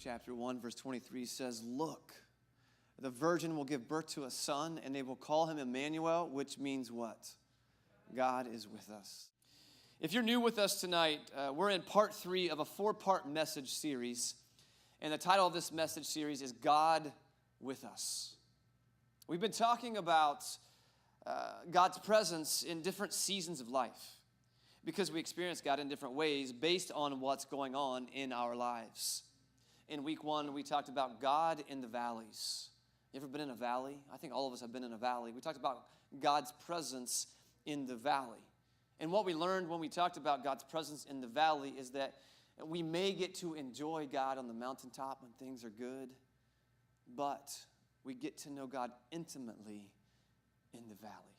chapter 1, verse 23 says, "Look, the virgin will give birth to a son, and they will call him Emmanuel," which means what? God is with us. If you're new with us tonight, we're in part 3 of a 4-part message series, and the title of this message series is God with Us. We've been talking about God's presence in different seasons of life because we experience God in different ways based on what's going on in our lives. In week 1, we talked about God in the valleys. You ever been in a valley? I think all of us have been in a valley. We talked about God's presence in the valley. And what we learned when we talked about God's presence in the valley is that we may get to enjoy God on the mountaintop when things are good, but we get to know God intimately in the valley.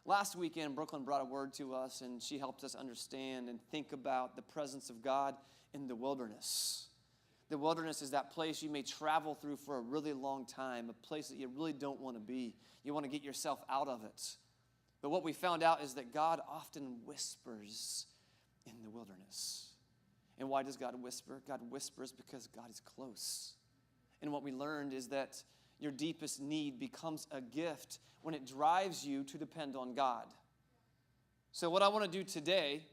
Last weekend, Brooklyn brought a word to us, and she helped us understand and think about the presence of God in the wilderness. The wilderness is that place you may travel through for a really long time, a place that you really don't want to be. You want to get yourself out of it. But what we found out is that God often whispers in the wilderness. And why does God whisper? God whispers because God is close. And what we learned is that your deepest need becomes a gift when it drives you to depend on God. So what I want to do today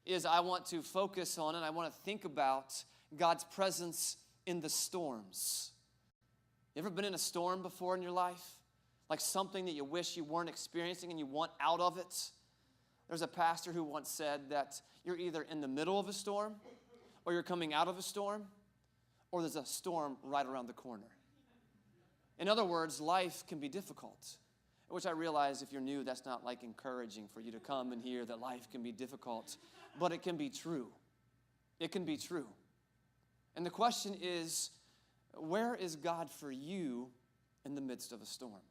is I want to focus on and I want to think about God's presence in the storms. You ever been in a storm before in your life? Like something that you wish you weren't experiencing and you want out of it? There's a pastor who once said that you're either in the middle of a storm or you're coming out of a storm or there's a storm right around the corner. In other words, life can be difficult, which I realize if you're new, that's not like encouraging for you to come and hear that life can be difficult, but it can be true. It can be true. And the question is, where is God for you in the midst of a storm?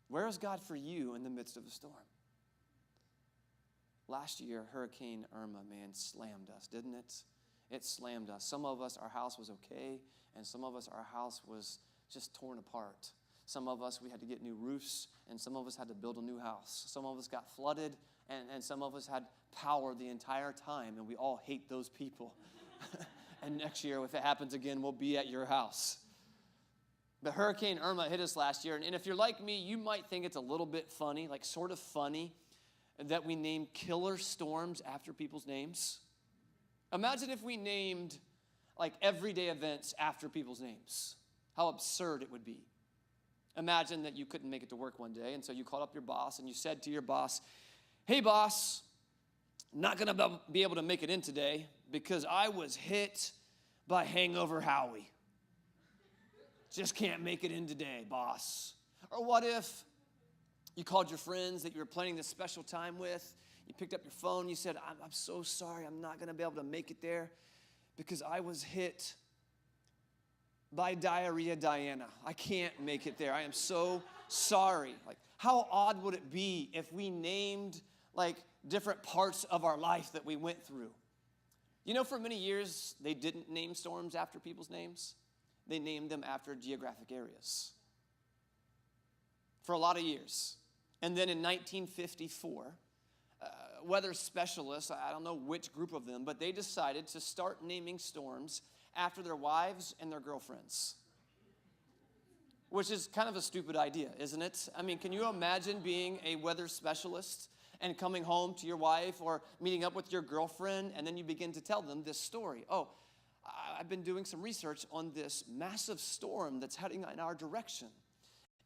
Where is God for you in the midst of a storm? Last year, Hurricane Irma, slammed us, didn't it? It slammed us. Some of us, our house was okay, and some of us, our house was just torn apart. Some of us, we had to get new roofs, and some of us had to build a new house. Some of us got flooded, and some of us had power the entire time, and we all hate those people. And next year, if it happens again, we'll be at your house. But Hurricane Irma hit us last year, and if you're like me, you might think it's a little bit funny, like sort of funny, that we name killer storms after people's names. Imagine if we named like everyday events after people's names. How absurd it would be. Imagine that you couldn't make it to work one day, and so you called up your boss, and you said to your boss, "Hey, boss, I'm not going to be able to make it in today because I was hit by Hangover Howie. Just can't make it in today, boss." Or what if you called your friends that you were planning this special time with, you picked up your phone, you said, I'm so sorry, I'm not going to be able to make it there because I was hit by Diarrhea Diana. I can't make it there. I am so sorry. Like, how odd would it be if we named like different parts of our life that we went through? You know, for many years, they didn't name storms after people's names. They named them after geographic areas. For a lot of years. And then in 1954, weather specialists, I don't know which group of them, but they decided to start naming storms after their wives and their girlfriends. Which is kind of a stupid idea, isn't it? I mean, can you imagine being a weather specialist and coming home to your wife or meeting up with your girlfriend, and then you begin to tell them this story? Oh, I've been doing some research on this massive storm that's heading in our direction.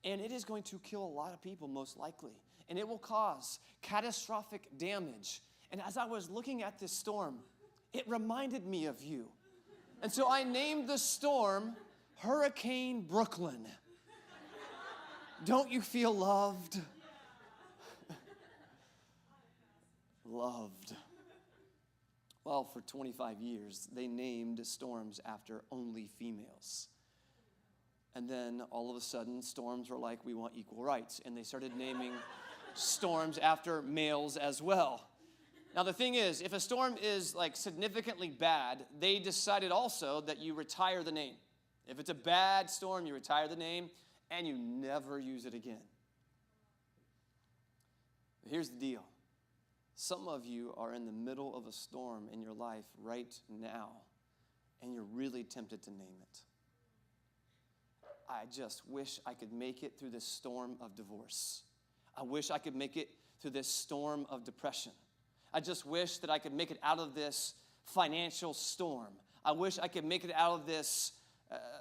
And it is going to kill a lot of people, most likely. And it will cause catastrophic damage. And as I was looking at this storm, it reminded me of you. And so I named the storm Hurricane Brooklyn. Don't you feel loved? Loved. Well, for 25 years, they named storms after only females. And then all of a sudden, storms were like, we want equal rights. And they started naming storms after males as well. Now, the thing is, if a storm is like significantly bad, they decided also that you retire the name. If it's a bad storm, you retire the name and you never use it again. But here's the deal. Some of you are in the middle of a storm in your life right now, and you're really tempted to name it. I just wish I could make it through this storm of divorce. I wish I could make it through this storm of depression. I just wish that I could make it out of this financial storm. I wish I could make it out of this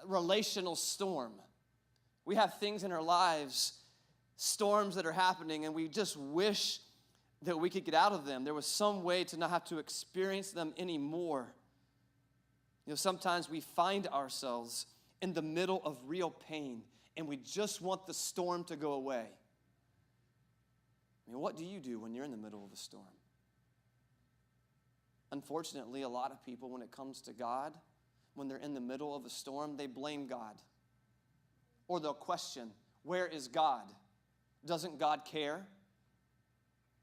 relational storm. We have things in our lives, storms that are happening, and we just wish that we could get out of them. There was some way to not have to experience them anymore. You know, sometimes we find ourselves in the middle of real pain, and we just want the storm to go away. I mean, what do you do when you're in the middle of a storm? Unfortunately, a lot of people, when it comes to God, when they're in the middle of a storm, they blame God. Or they'll question, where is God? Doesn't God care?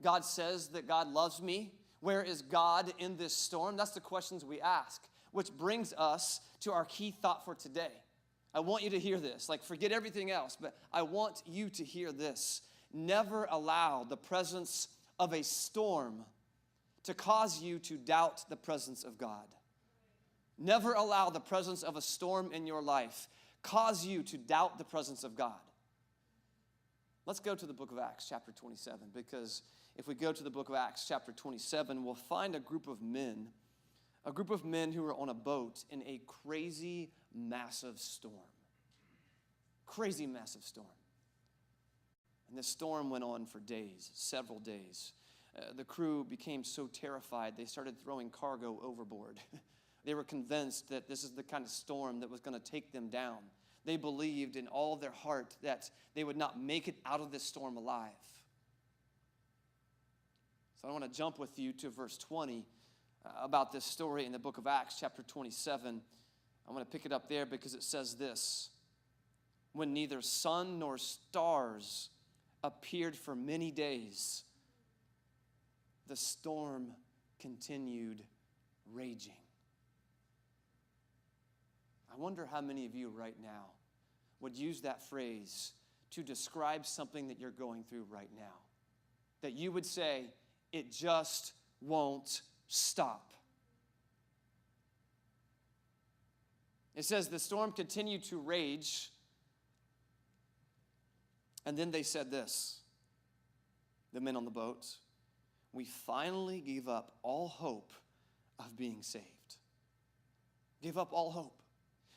God says that God loves me. Where is God in this storm? That's the questions we ask, which brings us to our key thought for today. I want you to hear this. Like, forget everything else, but I want you to hear this. Never allow the presence of a storm to cause you to doubt the presence of God. Never allow the presence of a storm in your life cause you to doubt the presence of God. Let's go to the book of Acts, chapter 27, because if we go to the book of Acts, chapter 27, we'll find a group of men who are on a boat in a crazy, massive storm. Crazy, massive storm. And this storm went on for days, several days. The crew became so terrified, they started throwing cargo overboard. They were convinced that this is the kind of storm that was going to take them down. They believed in all their heart that they would not make it out of this storm alive. So I want to jump with you to verse 20 about this story in the book of Acts, chapter 27. I want to pick it up there because it says this. When neither sun nor stars appeared for many days, the storm continued raging. I wonder how many of you right now would use that phrase to describe something that you're going through right now. That you would say, it just won't stop. It says the storm continued to rage, and then they said this, the men on the boat, we finally gave up all hope of being saved. Give up all hope.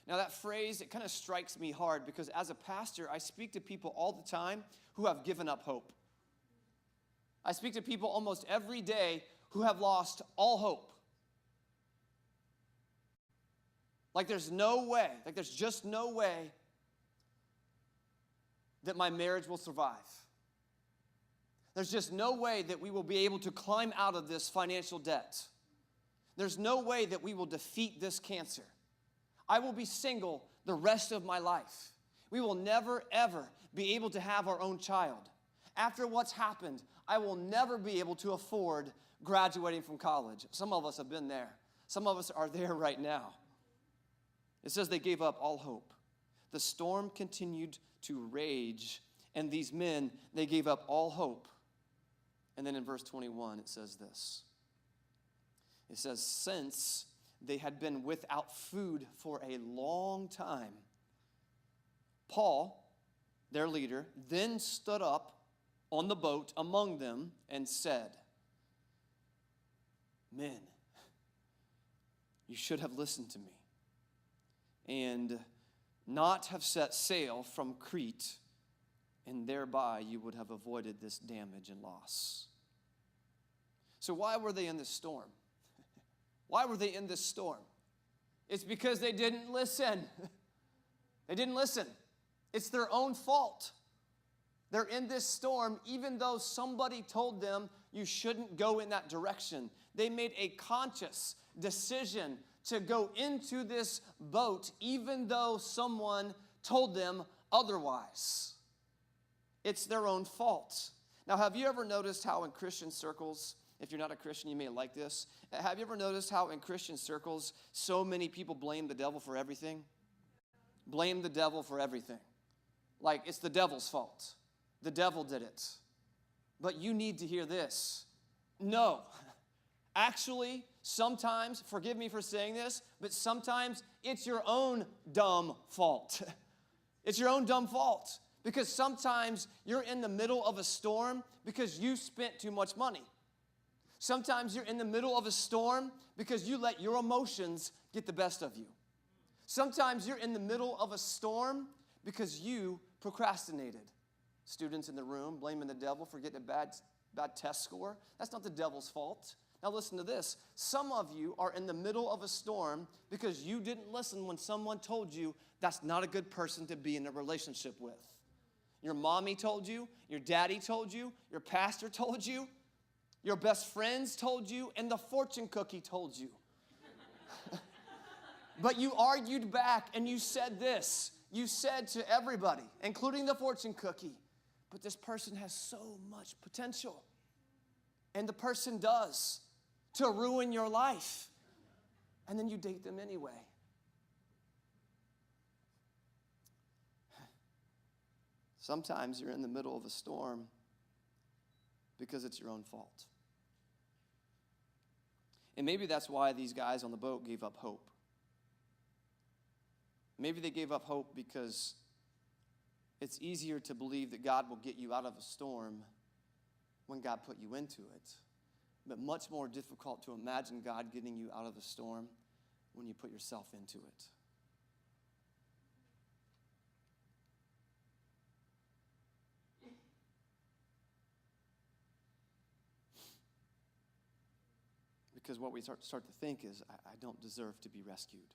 Now that phrase, it kind of strikes me hard because as a pastor, I speak to people all the time who have given up hope. I speak to people almost every day who have lost all hope. Like there's just no way that my marriage will survive. There's just no way that we will be able to climb out of this financial debt. There's no way that we will defeat this cancer. I will be single the rest of my life. We will never, ever be able to have our own child. After what's happened, I will never be able to afford graduating from college. Some of us have been there. Some of us are there right now. It says they gave up all hope. The storm continued to rage, and these men, they gave up all hope. And then in verse 21, it says this. It says, since they had been without food for a long time, Paul, their leader, then stood up on the boat among them and said, men, you should have listened to me and not have set sail from Crete, and thereby you would have avoided this damage and loss. So why were they in this storm? Why were they in this storm? It's because they didn't listen. They didn't listen. It's their own fault. They're in this storm even though somebody told them you shouldn't go in that direction. They made a conscious decision to go into this boat even though someone told them otherwise. It's their own fault. Now, have you ever noticed how in Christian circles, if you're not a Christian, you may like this. Have you ever noticed how in Christian circles, so many people blame the devil for everything? Blame the devil for everything. Like it's the devil's fault. The devil did it. But you need to hear this. No. Actually, sometimes, forgive me for saying this, but sometimes it's your own dumb fault. It's your own dumb fault. Because sometimes you're in the middle of a storm because you spent too much money. Sometimes you're in the middle of a storm because you let your emotions get the best of you. Sometimes you're in the middle of a storm because you procrastinated. Students in the room blaming the devil for getting a bad test score. That's not the devil's fault. Now listen to this. Some of you are in the middle of a storm because you didn't listen when someone told you that's not a good person to be in a relationship with. Your mommy told you, your daddy told you, your pastor told you, your best friends told you, and the fortune cookie told you. But you argued back and you said this. You said to everybody, including the fortune cookie, but this person has so much potential. And the person does to ruin your life. And then you date them anyway. Sometimes you're in the middle of a storm because it's your own fault. And maybe that's why these guys on the boat gave up hope. Maybe they gave up hope because it's easier to believe that God will get you out of a storm when God put you into it, but much more difficult to imagine God getting you out of a storm when you put yourself into it. Because what we start to think is, I don't deserve to be rescued.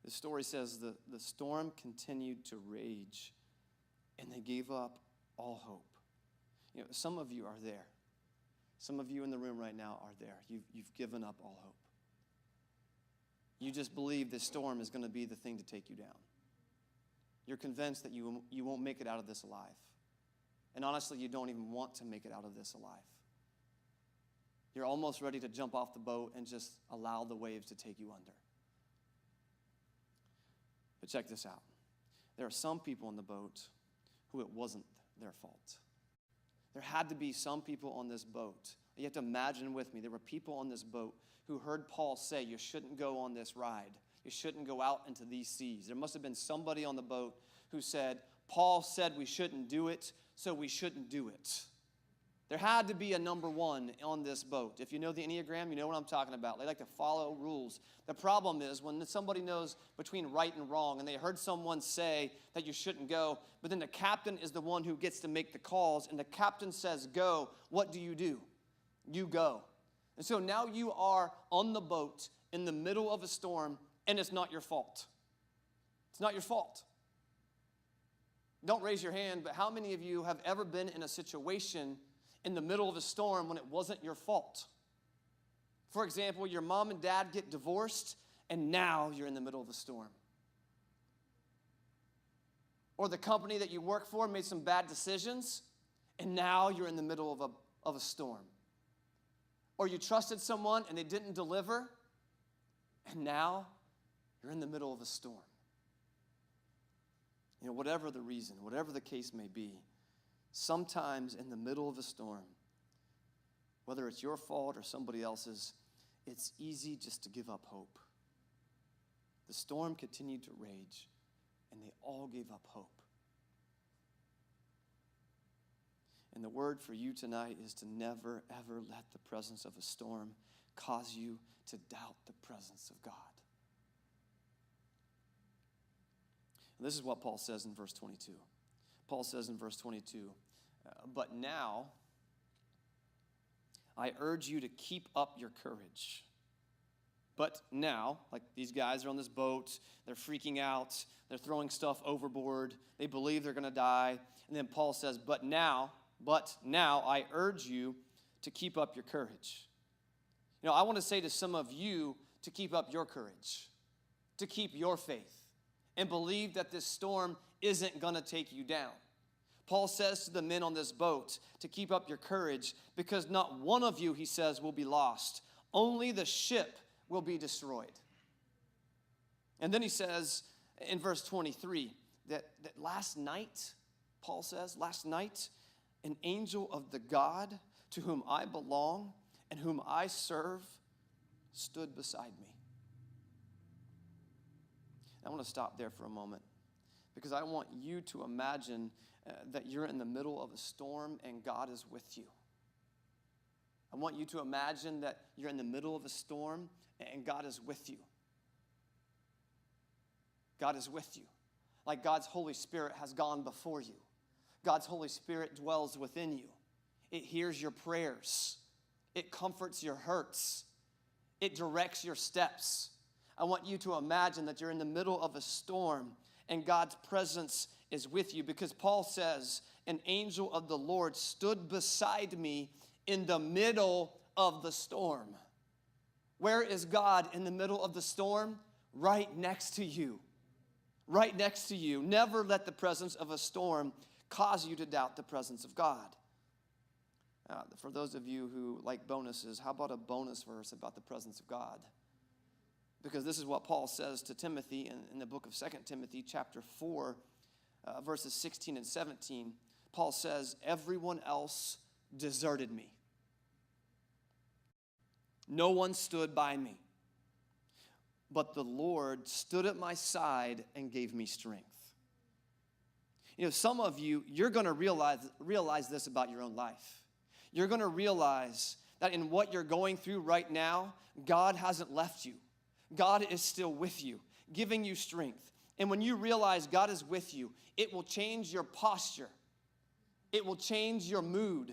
The story says the storm continued to rage, and they gave up all hope. You know, some of you are there. Some of you in the room right now are there. You've given up all hope. You just believe this storm is going to be the thing to take you down. You're convinced that you won't make it out of this alive. And honestly, you don't even want to make it out of this alive. You're almost ready to jump off the boat and just allow the waves to take you under. But check this out. There are some people on the boat who it wasn't their fault. There had to be some people on this boat. You have to imagine with me, there were people on this boat who heard Paul say, you shouldn't go on this ride. You shouldn't go out into these seas. There must have been somebody on the boat who said, Paul said we shouldn't do it, so we shouldn't do it. There had to be a number one on this boat. If you know the Enneagram, you know what I'm talking about. They like to follow rules. The problem is when somebody knows between right and wrong and they heard someone say that you shouldn't go, but then the captain is the one who gets to make the calls, and the captain says go, what do? You go. And so now you are on the boat in the middle of a storm, and it's not your fault. It's not your fault. Don't raise your hand, but how many of you have ever been in a situation in the middle of a storm when it wasn't your fault? For example, your mom and dad get divorced, and now you're in the middle of a storm. Or the company that you work for made some bad decisions, and now you're in the middle of a storm. Or you trusted someone and they didn't deliver, and now you're in the middle of a storm. You know, whatever the reason, whatever the case may be, sometimes in the middle of a storm, whether it's your fault or somebody else's, it's easy just to give up hope. The storm continued to rage, and they all gave up hope. And the word for you tonight is to never, ever let the presence of a storm cause you to doubt the presence of God. And this is what Paul says in verse 22. Paul says in verse 22, but now I urge you to keep up your courage. But now, like these guys are on this boat, they're freaking out, they're throwing stuff overboard, they believe they're going to die. And then Paul says, but now I urge you to keep up your courage. You know, I want to say to some of you to keep up your courage, to keep your faith, and believe that this storm isn't going to take you down. Paul says to the men on this boat to keep up your courage because not one of you, he says, will be lost. Only the ship will be destroyed. And then he says in verse 23 that last night, Paul says, last night, an angel of the God to whom I belong and whom I serve stood beside me. I want to stop there for a moment because I want you to imagine that you're in the middle of a storm and God is with you. I want you to imagine that you're in the middle of a storm and God is with you. God is with you. Like God's Holy Spirit has gone before you. God's Holy Spirit dwells within you. It hears your prayers. It comforts your hurts. It directs your steps. I want you to imagine that you're in the middle of a storm and God's presence is with you, because Paul says, an angel of the Lord stood beside me in the middle of the storm. Where is God in the middle of the storm? Right next to you. Right next to you. Never let the presence of a storm cause you to doubt the presence of God. For those of you who like bonuses, how about a bonus verse about the presence of God? Because this is what Paul says to Timothy in the book of 2 Timothy chapter 4, verses 16 and 17. Paul says, everyone else deserted me. No one stood by me. But the Lord stood at my side and gave me strength. You know, some of you, you're going to realize this about your own life. You're going to realize that in what you're going through right now, God hasn't left you. God is still with you, giving you strength. And when you realize God is with you, it will change your posture. It will change your mood.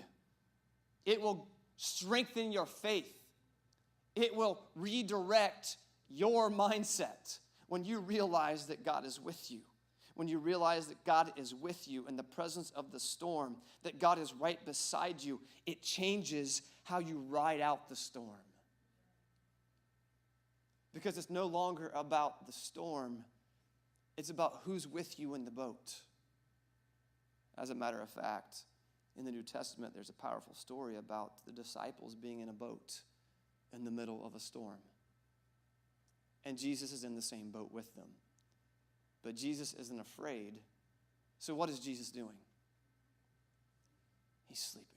It will strengthen your faith. It will redirect your mindset when you realize that God is with you. When you realize that God is with you in the presence of the storm, that God is right beside you, it changes how you ride out the storm. Because it's no longer about the storm, it's about who's with you in the boat. As a matter of fact, in the New Testament, there's a powerful story about the disciples being in a boat in the middle of a storm. And Jesus is in the same boat with them. But Jesus isn't afraid. So what is Jesus doing? He's sleeping.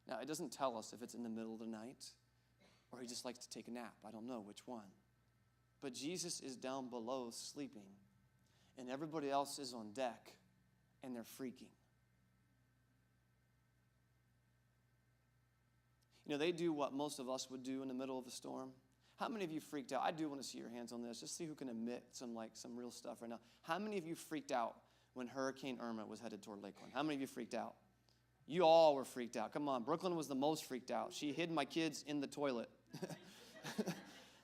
Now, it doesn't tell us if it's in the middle of the night or he just likes to take a nap. I don't know which one. But Jesus is down below sleeping, and everybody else is on deck, and they're freaking. You know, they do what most of us would do in the middle of a storm. How many of you freaked out? I do want to see your hands on this. Just see who can admit some real stuff right now. How many of you freaked out when Hurricane Irma was headed toward Lakeland? How many of you freaked out? You all were freaked out. Come on, Brooklyn was the most freaked out. She hid my kids in the toilet.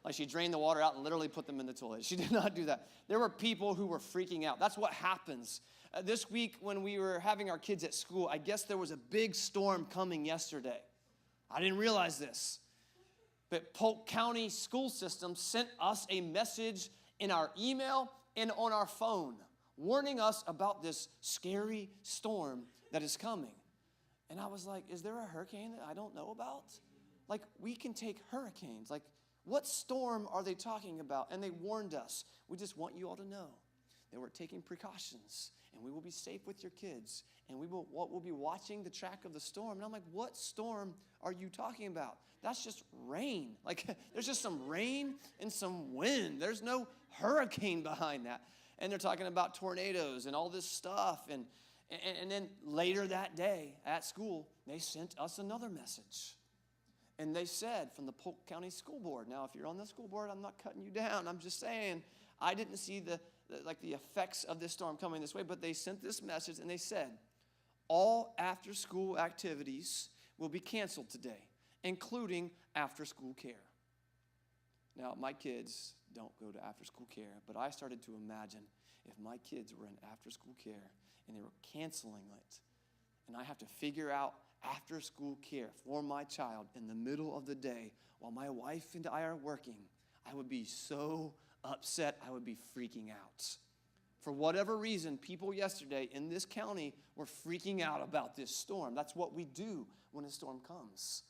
Like she drained the water out and literally put them in the toilet. She did not do that. There were people who were freaking out. That's what happens. This week when we were having our kids at school, I guess there was a big storm coming yesterday. I didn't realize this. But Polk County school system sent us a message in our email and on our phone warning us about this scary storm that is coming. And I was like, is there a hurricane that I don't know about? Like, we can take hurricanes. Like, what storm are they talking about? And they warned us. We just want you all to know that we're taking precautions, and we will be safe with your kids, and we'll be watching the track of the storm. And I'm like, what storm are you talking about? That's just rain. Like, there's just some rain and some wind. There's no hurricane behind that. And they're talking about tornadoes and all this stuff. And then later that day at school, they sent us another message. And they said from the Polk County School Board. Now, if you're on the school board, I'm not cutting you down. I'm just saying I didn't see the effects of this storm coming this way. But they sent this message, and they said, all after-school activities will be canceled today, including after-school care. Now, my kids don't go to after-school care, but I started to imagine if my kids were in after-school care and they were canceling it, and I have to figure out after-school care for my child in the middle of the day while my wife and I are working, I would be so upset. I would be freaking out. For whatever reason, people yesterday in this county were freaking out about this storm. That's what we do when a storm comes.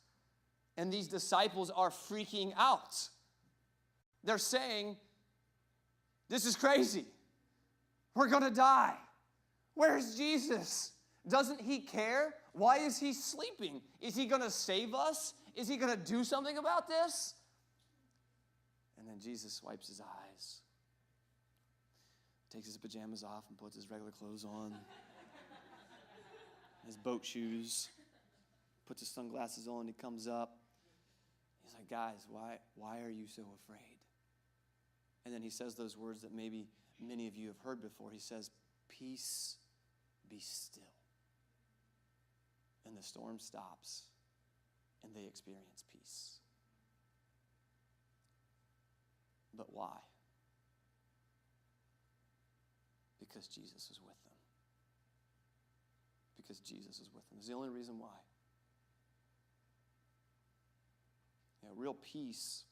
And these disciples are freaking out. They're saying, this is crazy. We're going to die. Where's Jesus? Doesn't he care? Why is he sleeping? Is he going to save us Is he going to do something about this? And then Jesus wipes his eyes, takes his pajamas off and puts his regular clothes on, his boat shoes, puts his sunglasses on. He comes up. He's like, guys, why are you so afraid? And then he says those words that maybe many of you have heard before. He says, peace, be still. And the storm stops, and they experience peace. But why? Because Jesus is with them. Because Jesus is with them. It's the only reason why. Real peace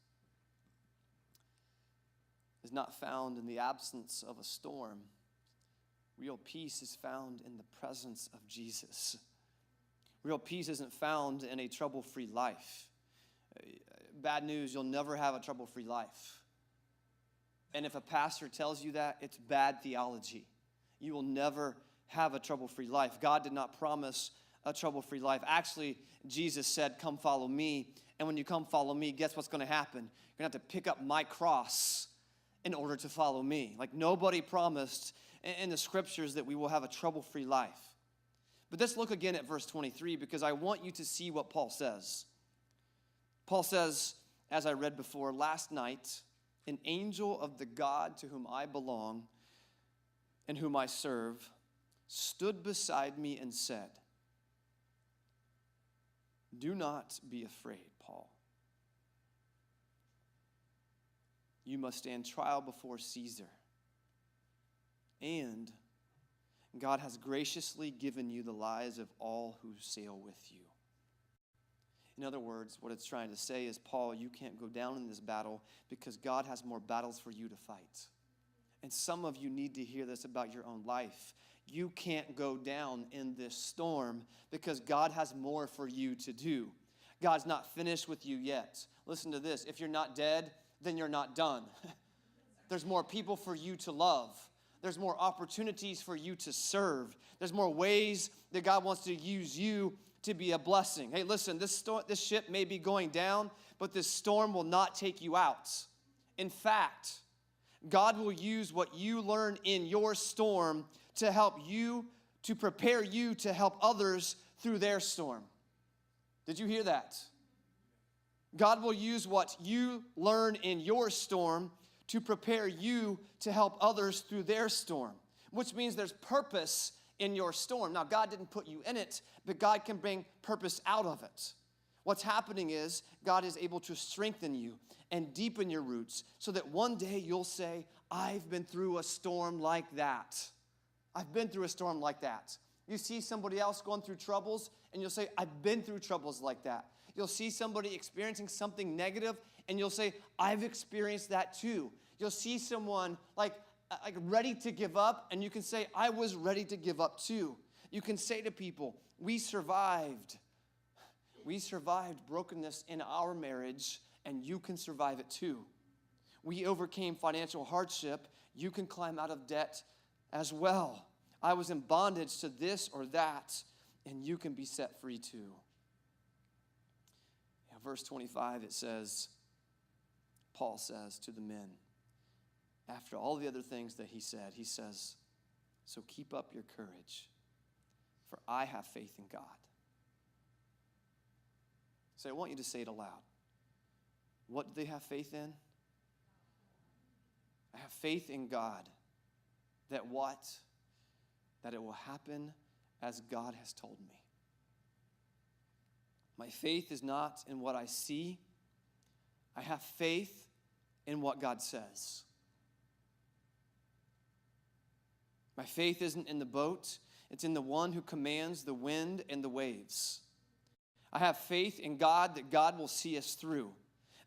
is not found in the absence of a storm. Real peace is found in the presence of Jesus. Real peace isn't found in a trouble-free life. Bad news, you'll never have a trouble-free life. And if a pastor tells you that, it's bad theology. You will never have a trouble-free life. God did not promise a trouble-free life. Actually, Jesus said, come follow me. And when you come follow me, guess what's going to happen? You're going to have to pick up my cross in order to follow me. Like nobody promised in the scriptures that we will have a trouble-free life. But let's look again at verse 23 because I want you to see what Paul says. Paul says, as I read before, last night, an angel of the God to whom I belong and whom I serve stood beside me and said, do not be afraid, Paul. You must stand trial before Caesar. And God has graciously given you the lives of all who sail with you. In other words, what it's trying to say is, Paul, you can't go down in this battle because God has more battles for you to fight. And some of you need to hear this about your own life. You can't go down in this storm because God has more for you to do. God's not finished with you yet. Listen to this. If you're not dead, then you're not done. There's more people for you to love. There's more opportunities for you to serve. There's more ways that God wants to use you to be a blessing. Hey, listen, this ship may be going down, but this storm will not take you out. In fact, God will use what you learn in your storm to help you, to prepare you to help others through their storm. Did you hear that? God will use what you learn in your storm to prepare you to help others through their storm, which means there's purpose in your storm. Now, God didn't put you in it, but God can bring purpose out of it. What's happening is God is able to strengthen you and deepen your roots so that one day you'll say, I've been through a storm like that. I've been through a storm like that. You see somebody else going through troubles, and you'll say, I've been through troubles like that. You'll see somebody experiencing something negative, and you'll say, I've experienced that too. You'll see someone like ready to give up, and you can say, I was ready to give up too. You can say to people, we survived. We survived brokenness in our marriage, and you can survive it too. We overcame financial hardship. You can climb out of debt as well. I was in bondage to this or that, and you can be set free too. Verse 25, it says, Paul says to the men, after all the other things that he says, so keep up your courage, for I have faith in God. So I want you to say it aloud. What do they have faith in? I have faith in God that what? That it will happen as God has told me. My faith is not in what I see. I have faith in what God says. My faith isn't in the boat. It's in the one who commands the wind and the waves. I have faith in God that God will see us through,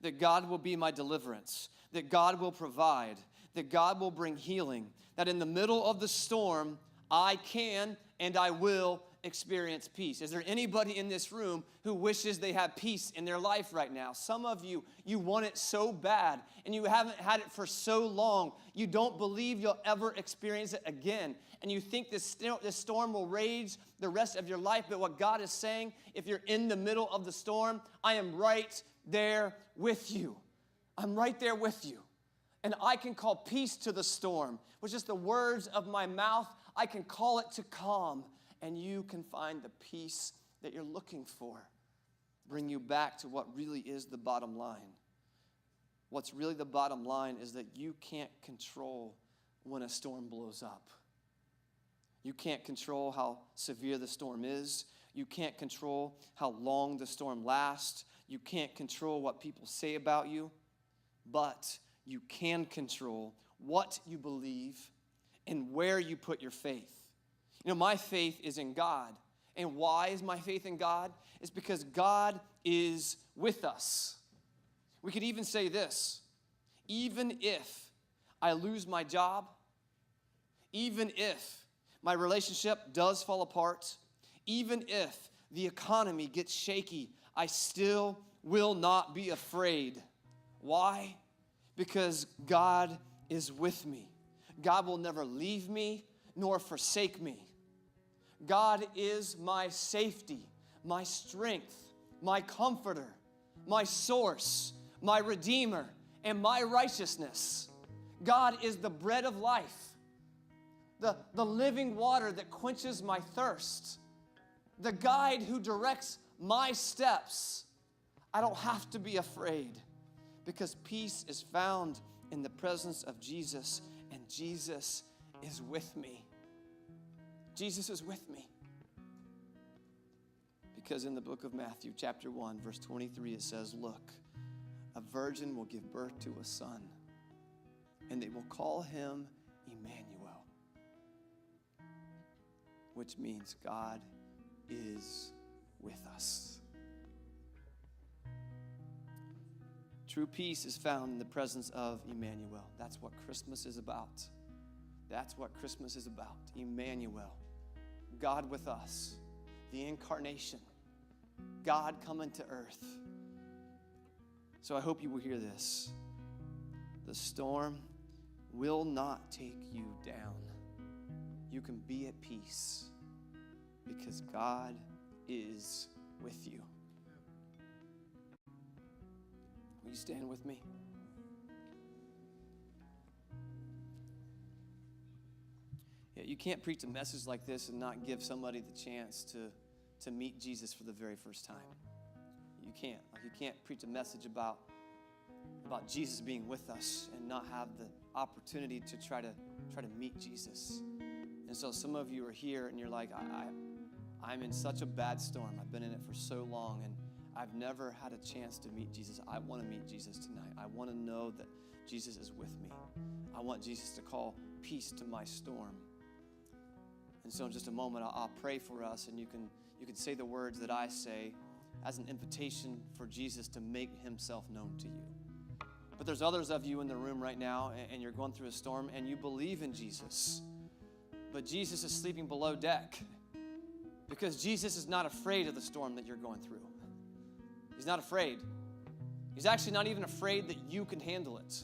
that God will be my deliverance, that God will provide, that God will bring healing, that in the middle of the storm, I can and I will experience peace. Is there anybody in this room who wishes they had peace in their life right now? Some of you, you want it so bad, and you haven't had it for so long, you don't believe you'll ever experience it again. And you think this storm will rage the rest of your life. But what God is saying, if you're in the middle of the storm, I am right there with you. I'm right there with you. And I can call peace to the storm. With just the words of my mouth, I can call it to calm. And you can find the peace that you're looking for. Bring you back to what really is the bottom line. What's really the bottom line is that you can't control when a storm blows up. You can't control how severe the storm is. You can't control how long the storm lasts. You can't control what people say about you. But you can control what you believe and where you put your faith. You know, my faith is in God. And why is my faith in God? It's because God is with us. We could even say this: even if I lose my job, even if my relationship does fall apart, even if the economy gets shaky, I still will not be afraid. Why? Because God is with me. God will never leave me nor forsake me. God is my safety, my strength, my comforter, my source, my redeemer, and my righteousness. God is the bread of life, the living water that quenches my thirst, the guide who directs my steps. I don't have to be afraid because peace is found in the presence of Jesus, and Jesus is with me. Jesus is with me. Because in the book of Matthew, chapter 1, verse 23, it says, look, a virgin will give birth to a son, and they will call him Emmanuel, which means God is with us. True peace is found in the presence of Emmanuel. That's what Christmas is about. That's what Christmas is about. Emmanuel, God with us, the incarnation, God coming to earth. So I hope you will hear this. The storm will not take you down. You can be at peace because God is with you. Will you stand with me? Yeah, you can't preach a message like this and not give somebody the chance to meet Jesus for the very first time. You can't. Like, you can't preach a message about Jesus being with us and not have the opportunity to try to meet Jesus. And so some of you are here and you're like, I'm in such a bad storm. I've been in it for so long and I've never had a chance to meet Jesus. I want to meet Jesus tonight. I want to know that Jesus is with me. I want Jesus to call peace to my storm. And so in just a moment, I'll pray for us, and you can say the words that I say as an invitation for Jesus to make himself known to you. But there's others of you in the room right now, and you're going through a storm, and you believe in Jesus. But Jesus is sleeping below deck because Jesus is not afraid of the storm that you're going through. He's not afraid. He's actually not even afraid that you can handle it.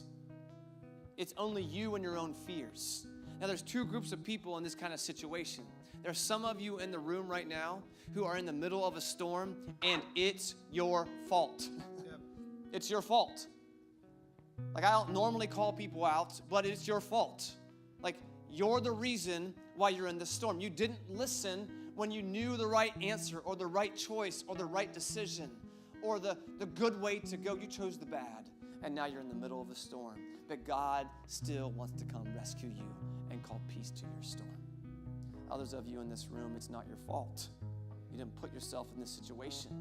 It's only you and your own fears. Now, there's two groups of people in this kind of situation. There's some of you in the room right now who are in the middle of a storm, and it's your fault. Yep. It's your fault. Like, I don't normally call people out, but it's your fault. Like, you're the reason why you're in this storm. You didn't listen when you knew the right answer or the right choice or the right decision or the good way to go. You chose the bad, and now you're in the middle of a storm. But God still wants to come rescue you and call peace to your storm. Others of you in this room, it's not your fault. You didn't put yourself in this situation.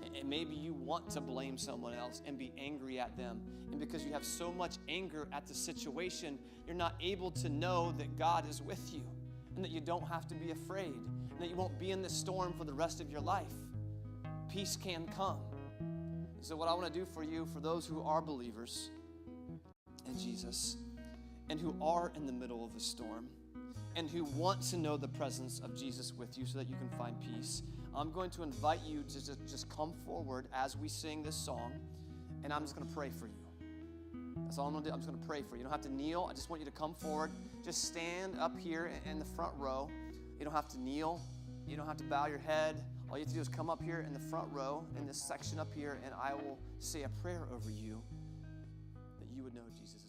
And maybe you want to blame someone else and be angry at them. And because you have so much anger at the situation, you're not able to know that God is with you and that you don't have to be afraid and that you won't be in this storm for the rest of your life. Peace can come. So what I want to do for you, for those who are believers in Jesus and who are in the middle of a storm, and who want to know the presence of Jesus with you so that you can find peace, I'm going to invite you to just come forward as we sing this song, and I'm just going to pray for you. That's all I'm going to do. I'm just going to pray for you. You don't have to kneel. I just want you to come forward. Just stand up here in the front row. You don't have to kneel. You don't have to bow your head. All you have to do is come up here in the front row, in this section up here, and I will say a prayer over you that you would know Jesus.